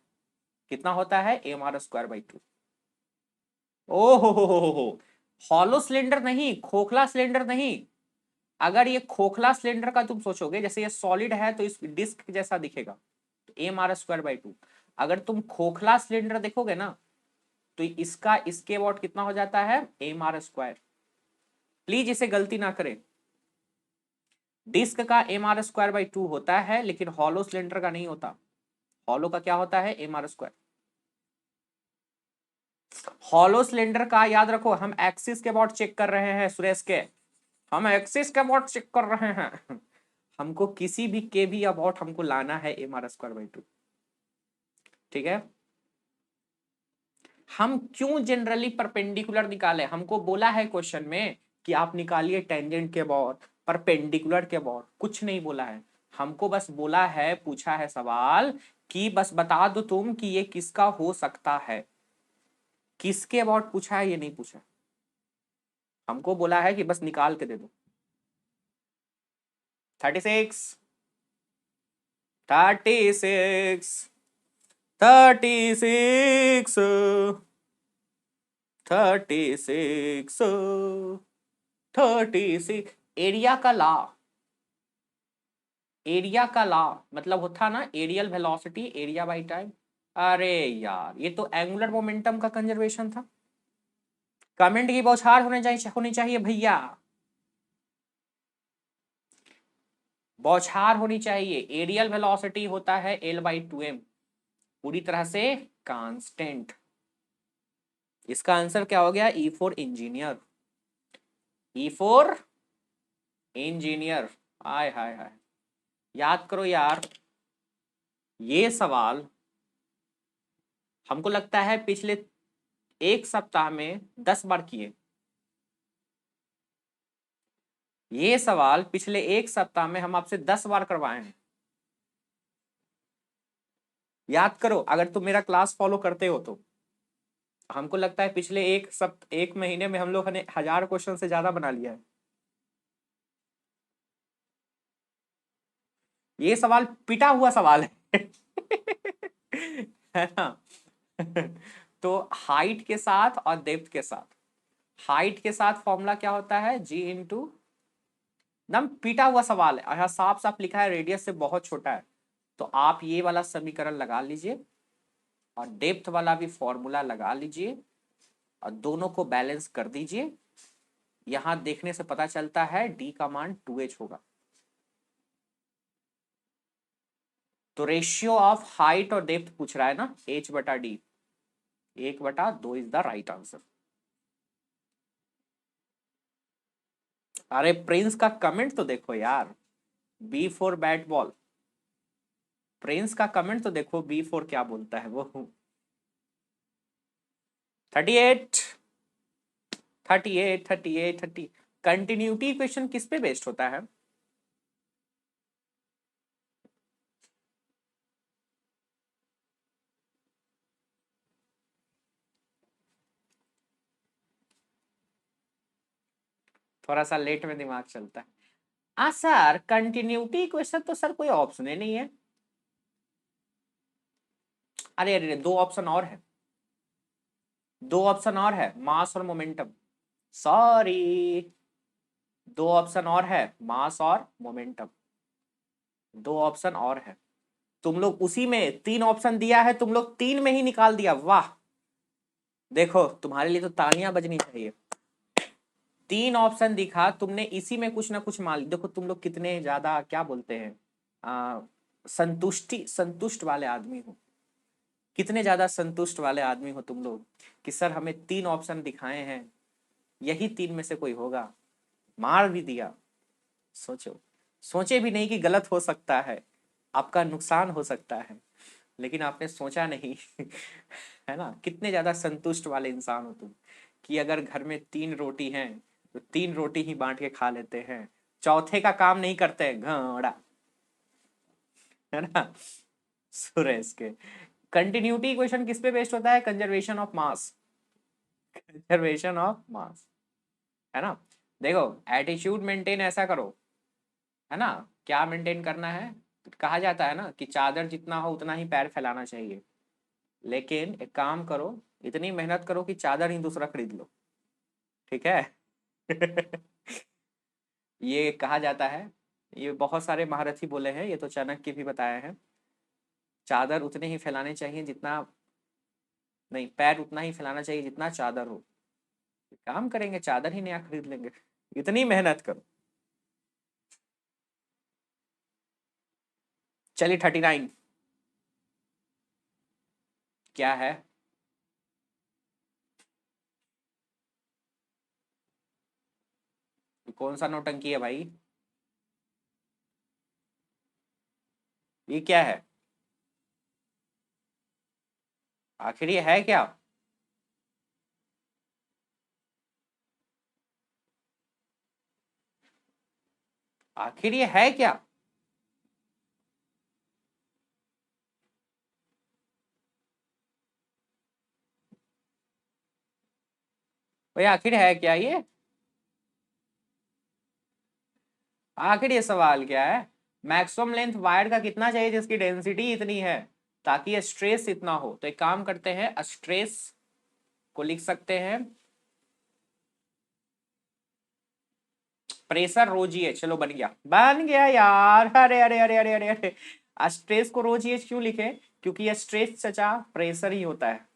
कितना होता है? AMR²/2। ओहो, हॉलो सिलेंडर नहीं, खोखला सिलेंडर नहीं। अगर ये खोखला सिलेंडर का तुम सोचोगे, जैसे ये सॉलिड है तो इस डिस्क जैसा दिखेगा, तो AMR²/2। अगर तुम खोखला सिलेंडर देखोगे ना तो इसका इसके अबाउट कितना हो जाता है? AMR²। प्लीज इसे गलती ना करें। डिस्क का AMR²/2 होता है लेकिन हॉलो सिलेंडर का नहीं होता। हॉलो का क्या होता है? AMR²। हॉलो सिलेंडर का याद रखो, हम एक्सिस के अबाउट चेक कर रहे हैं सुरेश के, हम एक्सिस के अबाउट चेक कर रहे हैं। हमको किसी भी के भी अबाउट हमको लाना है AMR²/2। ठीक है? हम क्यों जनरली परपेंडिकुलर निकाले? हमको बोला है क्वेश्चन में कि आप निकालिए टेंजेंट के अबाउट, परपेंडिकुलर के अबाउट, कुछ नहीं बोला है। हमको बस बोला है, पूछा है सवाल कि बस बता दो तुम कि ये किसका हो सकता है। किसके अबाउट पूछा है, ये नहीं पूछा। हमको बोला है कि बस निकाल के दे दो। 36 36 36 36 36। एरिया का लॉ, एरिया का लॉ मतलब होता ना areal velocity area by time. अरे यार ये तो एंगुलर मोमेंटम का कंजर्वेशन था। कमेंट की बौछार होनी चाहिए भैया, बौछार होनी चाहिए। एरियल वेलोसिटी होता है L/2m, पूरी तरह से कांस्टेंट। इसका आंसर क्या हो गया? E4 engineer, E4 engineer. आय हाय हाय, याद करो यार, ये सवाल हमको लगता है पिछले एक सप्ताह में 10 बार किए। ये सवाल पिछले एक सप्ताह में हम आपसे 10 बार करवाए हैं। याद करो, अगर तुम मेरा क्लास फॉलो करते हो तो हमको लगता है पिछले एक महीने में हम लोग ने 1000 क्वेश्चन से ज्यादा बना लिया है। ये सवाल पिटा हुआ सवाल है। है ना? तो हाइट के साथ और डेप्थ के साथ, हाइट के साथ फॉर्मूला क्या होता है? G × एकदम पीटा हुआ सवाल है, यहाँ साफ साफ लिखा है रेडियस से बहुत छोटा है। तो आप ये वाला समीकरण लगा लीजिए और डेप्थ वाला भी फॉर्मूला लगा लीजिए और दोनों को बैलेंस कर दीजिए। यहां देखने से पता चलता है D का मान 2h होगा। तो रेशियो ऑफ हाइट और डेप्थ पूछ रहा है ना, H/D, 1/2 is the right answer. अरे प्रिंस का कमेंट तो देखो यार, B for bat ball. Prince का कमेंट तो देखो, B4 क्या बोलता है वो। 38 38 38 30। कंटिन्यूटी इक्वेशन किस पे बेस्ड होता है? थोड़ा सा लेट में दिमाग चलता है। सर कंटिन्यूटी इक्वेशन तो सर कोई ऑप्शन ही नहीं है। अरे अरे दो ऑप्शन और है, दो ऑप्शन और है, मास और मोमेंटम। सॉरी, दो ऑप्शन और है, मास और मोमेंटम। दो ऑप्शन और है, तुम लोग उसी में 3 ऑप्शन दिया है, तुम लोग 3 में ही निकाल दिया, वाह। देखो तुम्हारे लिए तो तालियां बजनी चाहिए। 3 ऑप्शन दिखा तुमने, इसी में कुछ ना कुछ मान, देखो तुम लोग कितने ज्यादा क्या बोलते हैं, आ, संतुष्ट वाले आदमी हो, कितने ज्यादा संतुष्ट वाले आदमी हो तुम लोग कि सर हमें 3 ऑप्शन दिखाए हैं, यही 3 में से कोई होगा, मार भी दिया। सोचो, सोचे भी नहीं कि गलत हो सकता है, आपका नुकसान हो सकता है, लेकिन आपने सोचा नहीं। है ना, कितने ज्यादा संतुष्ट वाले इंसान हो तुम, कि अगर घर में 3 रोटी हैं तो 3 रोटी ही बांट के खा लेते हैं, चौथे का काम नहीं करते हैं, घड़ा। है ना। सुरेश के कंटिन्यूटी इक्वेशन किस पे बेस्ड होता है, conservation of mass, conservation of mass. है ना। देखो एटीट्यूड मेंटेन ऐसा करो, है ना, क्या मेंटेन करना है, कहा जाता है ना कि चादर जितना हो उतना ही पैर फैलाना चाहिए, लेकिन एक काम करो, इतनी मेहनत करो कि चादर ही दूसरा खरीद लो, ठीक है। ये कहा जाता है, ये बहुत सारे महारथी बोले हैं, ये तो चाणक्य भी बताए हैं, चादर उतने ही फैलाने चाहिए जितना, नहीं, पैर उतना ही फैलाना चाहिए जितना चादर हो। काम करेंगे चादर ही नया खरीद लेंगे, इतनी मेहनत करो। चलिए 39 क्या है, कौन सा नौटंकी है भाई, ये क्या है, आखिर ये है क्या। आखिर ये है क्या। भाई आखिर है क्या ये, आखिर ये सवाल क्या है। मैक्सिमम लेंथ वायर का कितना चाहिए जिसकी डेंसिटी इतनी है ताकि स्ट्रेस इतना हो, तो एक काम करते हैं, स्ट्रेस को लिख सकते हैं प्रेशर रो जी एच, चलो बन गया, बन गया यार, अरे अरे अरे अरे अरे अरे। स्ट्रेस को रो जी एच क्यों लिखे, क्योंकि ये स्ट्रेस चचा प्रेशर ही होता है,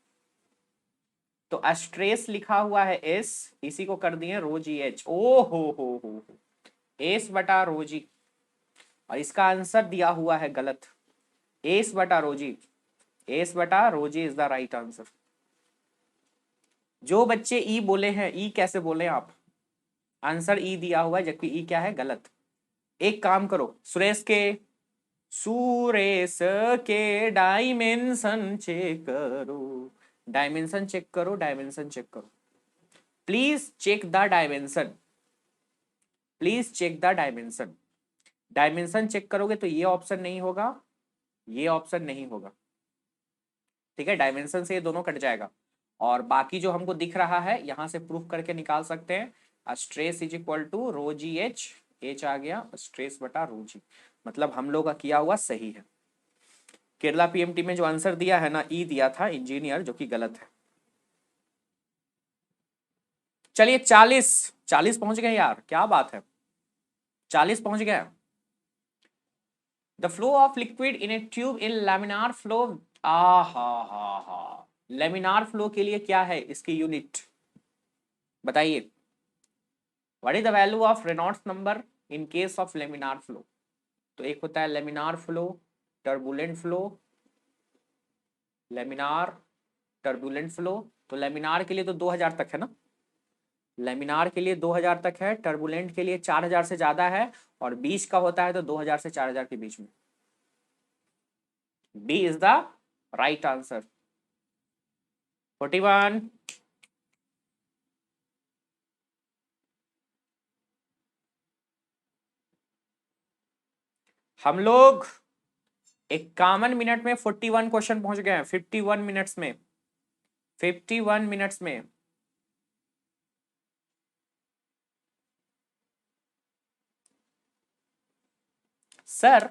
तो स्ट्रेस लिखा हुआ है एस, इसी को कर दिए रो जी एच, ओ हो एस बटा रो जी, और इसका आंसर दिया हुआ है गलत, एस बटा रो जी, एस बटा रो जी इज द राइट आंसर। जो बच्चे ई बोले हैं, ई कैसे बोले आप, आंसर ई दिया हुआ है जबकि ई क्या है, गलत। एक काम करो, सुरेश के डायमेंशन चेक करो, डायमेंशन चेक करो, डायमेंशन चेक करो, please check the dimension, please check the dimension. Dimension check करोगे तो ये ऑप्शन नहीं होगा, ये ऑप्शन नहीं होगा, ठीक है, डायमेंशन से ये दोनों कट जाएगा, और बाकी जो हमको दिख रहा है यहां से प्रूफ करके निकाल सकते हैं, stress is equal to rho g h, h आ गया स्ट्रेस बटा रो जी, मतलब हम लोग का किया हुआ सही है। केरला पीएमटी में जो आंसर दिया है ना, ई दिया था इंजीनियर, जो कि गलत है। चलिए 40, 40 पहुंच गए यार, क्या बात है, 40 पहुंच गए। The flow of liquid in a tube in laminar flow, आ हा लेमिनार फ्लो के लिए क्या है इसकी यूनिट, बताइए। What is the value of Reynolds number in case of laminar flow, तो एक होता है laminar flow, turbulent flow, laminar, turbulent flow, तो लेमिनार के लिए तो 2000 तक है ना, लेमिनार के लिए 2000 तक है, टर्बुलेंट के लिए 4000 से ज्यादा है, और बीच का होता है तो 2000 से 4000 के बीच में, B is the right answer. 41, हम लोग 51 मिनट में 41 क्वेश्चन पहुंच गए हैं, 51 मिनट्स में, 51 मिनट्स में। सर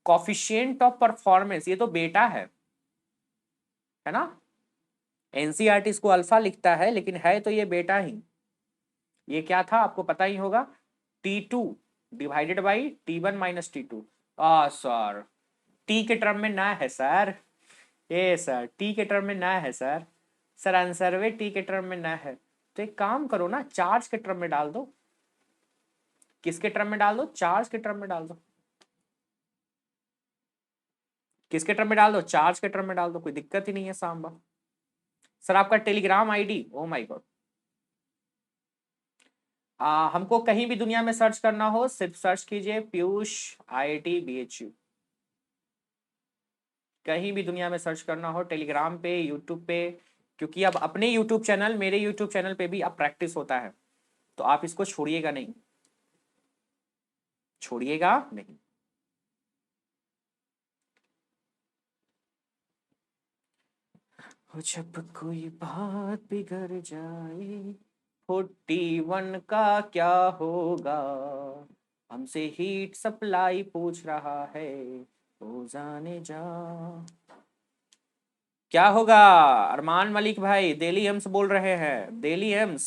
कॉफिशिएंट ऑफ परफॉर्मेंस, ये तो बेटा है ना, एनसीईआरटी इसको अल्फा लिखता है लेकिन है तो ये बेटा ही, ये क्या था आपको पता ही होगा, T2 divided by T1 minus T2, sir T के टर्म में ना है सर, ए सर टी के टर्म में ना है सर। सर आंसर वे टी के टर्म में ना है, तो एक काम करो ना, चार्ज के टर्म में डाल दो। किसके टर्म में डाल दो? चार्ज के टर्म में डाल दो। किसके टर्म में डाल दो? चार्ज के टर्म में डाल दो, कोई दिक्कत ही नहीं है सांबा। सर आपका Telegram ID, O my God. हमको कहीं भी दुनिया में सर्च करना हो सिर्फ सर्च कीजिए पीयूष IIT BHU। कहीं भी दुनिया में सर्च करना हो, टेलीग्राम पे, यूट्यूब पे, क्योंकि अब अपने यूट्यूब चैनल, मेरे यूट्यूब चैनल पे भी अब प्रैक्टिस होता है, तो आप इसको छोड़िएगा नहीं, छोड़िएगा नहीं। जब कोई बात बिगड़ जाए, 41 का क्या होगा, हमसे हीट सप्लाई पूछ रहा है, वो जाने जा। क्या होगा? अरमान मलिक भाई दिल्ली एम्स बोल रहे हैं, दिल्ली एम्स।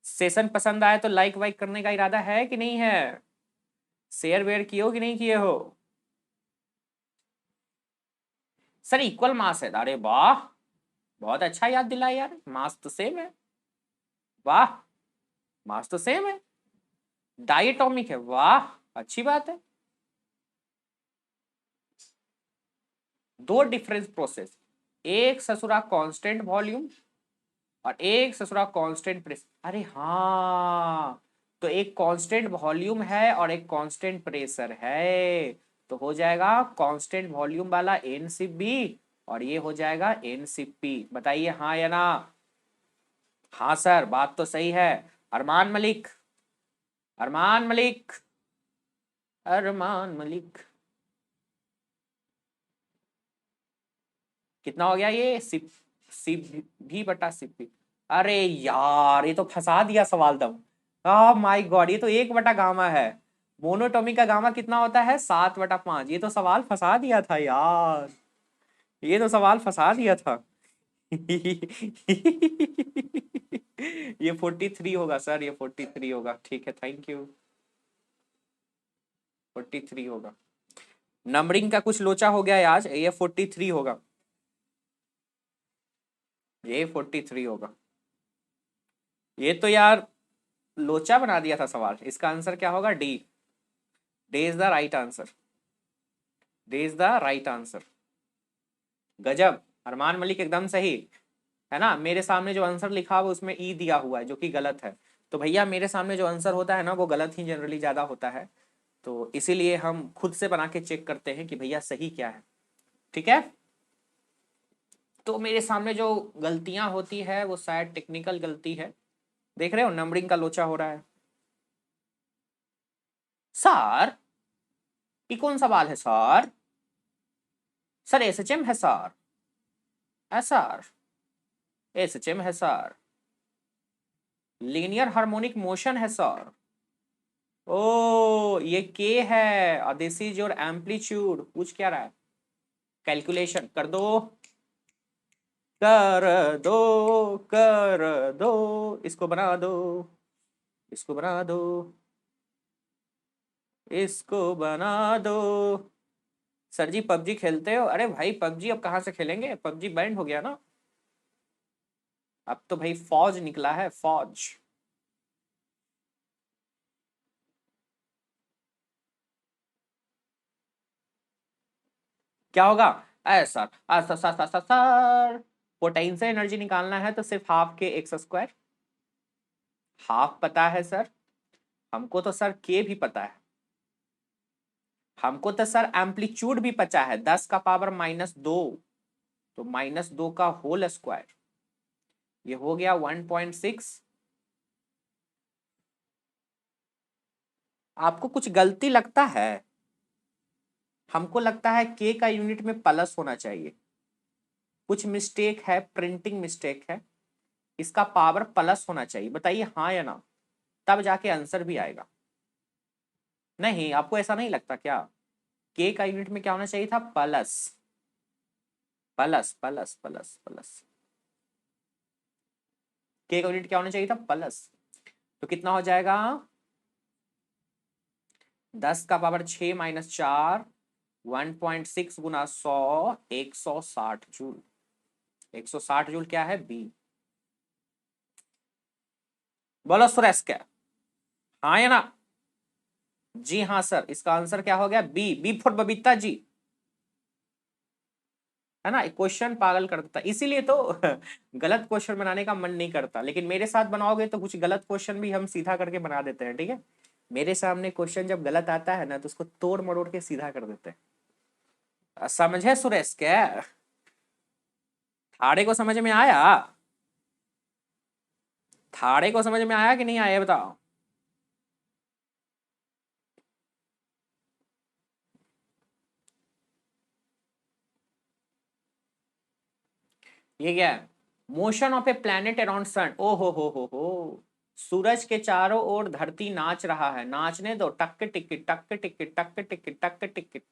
सेशन पसंद आए तो लाइक वाइक करने का इरादा है कि नहीं है? शेयर वेयर किए हो कि नहीं किए हो? सर इक्वल मास है, अरे वाह, बहुत अच्छा याद दिलाया यार, मास तो सेम है। वाह, मास तो सेम है, डाइएटॉमिक है, वाह अच्छी बात है। दो डिफरेंस प्रोसेस, एक ससुरा कांस्टेंट वॉल्यूम और एक ससुरा कांस्टेंट प्रेशर। अरे हाँ, तो एक कांस्टेंट वॉल्यूम है और एक कांस्टेंट प्रेशर है, तो हो जाएगा कांस्टेंट वॉल्यूम वाला NCB और ये हो जाएगा NCP। बताइए हाँ या ना? हाँ सर, बात तो सही है। अरमान मलिक, अरमान मलिक, अरमान मलिक। कितना हो गया ये? सी भी बटा सी पी। अरे यार ये तो फंसा दिया सवाल दम। माय गॉड, ये तो 1/गामा है। मोनोटोमी का गामा कितना होता है? 7/5। ये तो सवाल फंसा दिया था यार, ये तो सवाल फंसा दिया था। ये 43 होगा सर, ये 43 होगा, ठीक है, थैंक यू। 43 होगा। नंबरिंग का कुछ लोचा हो गया है आज, ये 43 होगा, ये 43 होगा। ये तो यार लोचा बना दिया था सवाल। इसका आंसर क्या होगा? D. D is the right answer, D is the right answer. गजब, अरमान मलिक एकदम सही है ना। मेरे सामने जो आंसर लिखा हुआ उसमें ई दिया हुआ है जो कि गलत है, तो भैया मेरे सामने जो आंसर होता है ना वो गलत ही जनरली ज्यादा होता है, तो इसीलिए हम खुद से बना के चेक करते हैं कि भैया सही क्या है। ठीक है, तो मेरे सामने जो गलतियां होती है वो शायद टेक्निकल गलती है। देख रहे हो नंबरिंग का लोचा हो रहा है। सर ये कौन सवाल है सर? सर SHM है सर, SR, SHM है सर, लीनियर हार्मोनिक मोशन है सर। ओ ये के है और दिस इज योर एम्पलीट्यूड। पूछ क्या रहा है? कैलकुलेशन कर दो, कर दो, कर दो, इसको बना दो, इसको बना दो, इसको बना दो। सर जी पबजी खेलते हो? अरे भाई पबजी अब कहाँ से खेलेंगे, पबजी बैंड हो गया ना। अब तो भाई फौज निकला है, फौज। क्या होगा? सर सर पोटेंशियल एनर्जी निकालना है तो सिर्फ हाफ के x²। हाफ पता है सर, हमको तो सर के भी पता है, हमको तो सर एम्पलीट्यूड भी पता है, 10⁻², तो -2 का होल स्क्वायर, ये हो गया 1.6। आपको कुछ गलती लगता है? हमको लगता है के का यूनिट में प्लस होना चाहिए, कुछ मिस्टेक है, प्रिंटिंग मिस्टेक है, इसका पावर प्लस होना चाहिए। बताइए हाँ या ना, तब जाके आंसर भी आएगा। नहीं आपको ऐसा नहीं लगता क्या? के का यूनिट में क्या होना चाहिए था? Plus, plus plus plus plus. के का यूनिट क्या होना चाहिए था? प्लस। तो कितना हो जाएगा? 10 का पावर 6 माइनस 4, 1.6 गुना 100, 160 जूल। 160 जूल क्या है? बी। बोलो सुरेश क्या? हाँ या ना? जी हाँ सर, इसका आंसर क्या हो गया? B. B for Babita ji, है ना? क्वेश्चन पागल कर देता, इसीलिए तो गलत क्वेश्चन बनाने का मन नहीं करता, लेकिन मेरे साथ बनाओगे तो कुछ गलत क्वेश्चन भी हम सीधा करके बना देते हैं, ठीक है? मेरे सामने क्वेश्चन जब गलत आता है ना तो उसको तोड़ मरोड़ के सीधा कर देते हैं। समझे सुरेश क्या? थाड़े को समझ में आया? थाड़े को समझ में आया कि नहीं आया, ये बताओ। ये क्या है? Motion of a planet around sun. ओ हो, सूरज के चारों ओर धरती नाच रहा है। नाचने दो, टक टिक टक टिक टक टिक टक टिक।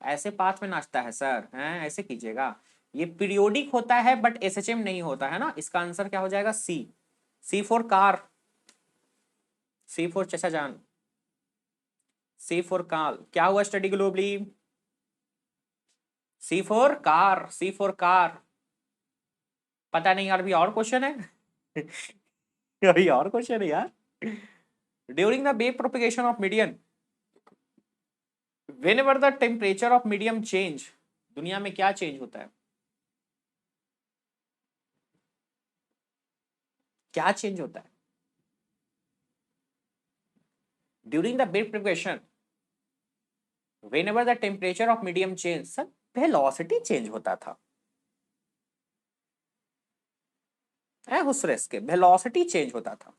ऐसे पाथ में नाचता है सर, हैं? ऐसे कीजिएगा। ये पीरियोडिक होता है बट एसएचएम नहीं होता है ना। इसका आंसर क्या हो जाएगा? C. C for car. C for चचा जान। C for car. क्या हुआ study globally? C for car, C for car. पता नहीं यार, अभी और क्वेश्चन है। अभी और क्वेश्चन है यार। During the wave propagation of median, whenever the temperature of medium change, दुनिया में क्या चेंज होता है? क्या चेंज होता है during the wave propagation? whenever the temperature of medium change, sir velocity change होता था। हुसरेस के वेलोसिटी चेंज होता था।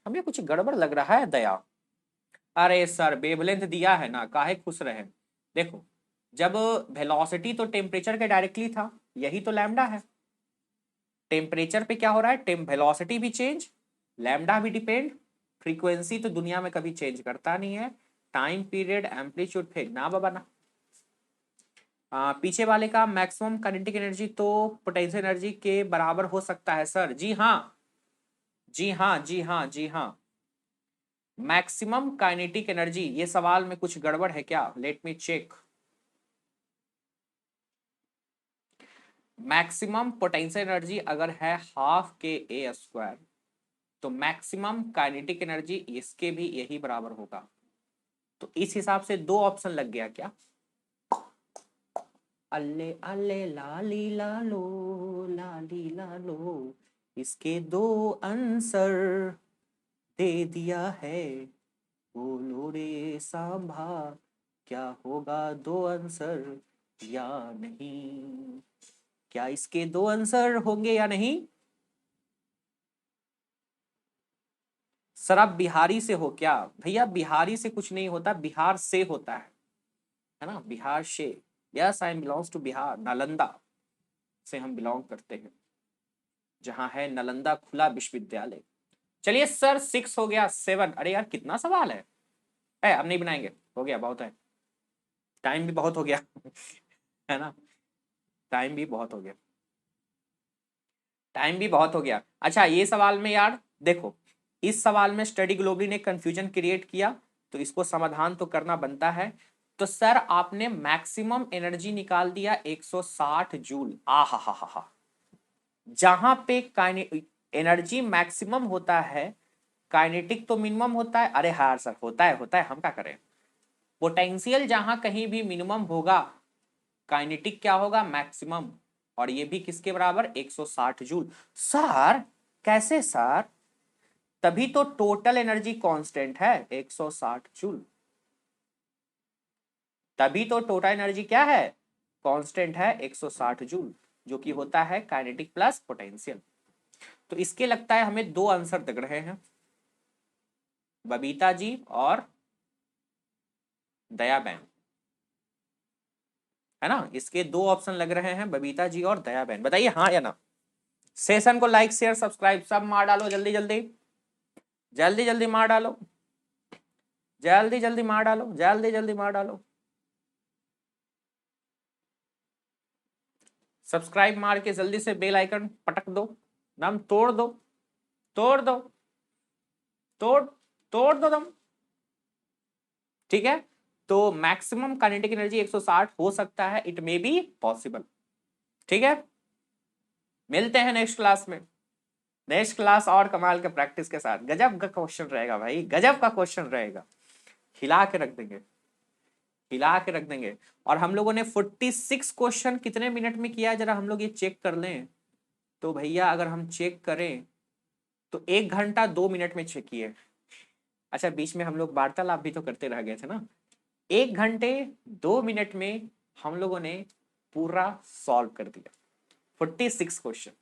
हमें कुछ गड़बड़ लग रहा है दया। अरे सर वेवलेंथ दिया है ना, काहे खुश रहे। देखो, जब वेलोसिटी तो टेम्परेचर के डायरेक्टली था, यही तो लैम्डा है। टेम्परेचर पे क्या हो रहा है? वेलोसिटी भी चेंज, लैम्डा भी डिपेंड। फ्रीक्वेंसी तो दुनिया में कभी चेंज करता नहीं है। टाइम पीरियड, एम्पलीट्यूड, फेज ना बाबा ना। पीछे वाले का मैक्सिमम काइनेटिक एनर्जी तो पोटेंशियल एनर्जी के बराबर हो सकता है सर। जी हाँ, जी हाँ, जी हाँ, जी हाँ। मैक्सिमम काइनेटिक एनर्जी, ये सवाल में कुछ गड़बड़ है क्या? Let me check. Maximum potential energy अगर है हाफ के ए स्क्वायर, तो मैक्सिमम काइनेटिक एनर्जी इसके भी यही बराबर होगा। तो इस हिसाब से दो ऑप्शन लग गया क्या? अल्ले अल्ले लाली लालो, लाली लालो, इसके दो आंसर दे दिया है। बोलो रे सांभा, क्या होगा दो आंसर या नहीं? क्या इसके दो आंसर होंगे या नहीं? सर आप बिहारी से हो क्या? भैया बिहारी से कुछ नहीं होता, बिहार से होता है ना? बिहार से। Yes, I am belongs to Bihar, Nalanda से हम बिलोंग करते हैं, जहां है नालंदा खुला विश्वविद्यालय। चलिए सर, 6 हो गया, 7। अरे यार कितना सवाल है? अब नहीं बनाएंगे, हो गया, बहुत है। टाइम भी बहुत हो गया। है ना? टाइम भी बहुत हो गया। टाइम भी बहुत हो गया। अच्छा, ये सवाल में यार देखो, इस सवाल में स्टडी ग्लोबली ने कंफ्यूजन क्रिएट किया, तो इसको समाधान तो करना बनता है। तो सर आपने मैक्सिमम एनर्जी निकाल दिया 160 जूल। आ हा, जहां पे एनर्जी मैक्सिमम होता है, काइनेटिक तो मिनिमम होता है। अरे हाँ सर, होता है, हम क्या करें। पोटेंशियल जहां कहीं भी मिनिमम होगा, काइनेटिक क्या होगा? मैक्सिमम। और ये भी किसके बराबर? 160 जूल। सर कैसे सर? तभी तो टोटल एनर्जी कांस्टेंट है 160 जूल। तभी तो टोटल एनर्जी क्या है? कांस्टेंट है 160 जूल, जो कि होता है काइनेटिक प्लस पोटेंशियल। तो इसके लगता है हमें दो आंसर दिख रहे हैं, बबीता जी और दया बहन, है ना? इसके दो ऑप्शन लग रहे हैं, बबीता जी और दया बहन। बताइए हाँ या ना? सेशन को लाइक शेयर सब्सक्राइब सब मार डालो, जल्दी जल्दी, जल्दी जल्दी मार डालो, जल्दी जल्दी मार डालो, जल्दी जल्दी मार डालो। सब्सक्राइब मार के जल्दी से बेल आइकन पटक दो, दम तोड़ दो, तोड़ दो, तोड़ तोड़ दो दम। ठीक है, तो मैक्सिमम काइनेटिक एनर्जी 160 हो सकता है, इट मे बी पॉसिबल। ठीक है, मिलते हैं नेक्स्ट क्लास में, नेक्स्ट क्लास और कमाल के प्रैक्टिस के साथ। गजब का क्वेश्चन रहेगा भाई, गजब का क्वेश्चन रहेगा, हिला के रख देंगे, हिला के रख देंगे। और हम लोगों ने 46 क्वेश्चन कितने मिनट में किया, जरा हम लोग ये चेक कर लें। तो भैया अगर हम चेक करें तो 1 घंटा 2 मिनट में चेक किए। अच्छा, बीच में हम लोग वार्तालाप भी तो करते रह गए थे ना। 1 घंटे 2 मिनट में हम लोगों ने पूरा सॉल्व कर दिया 46 क्वेश्चन।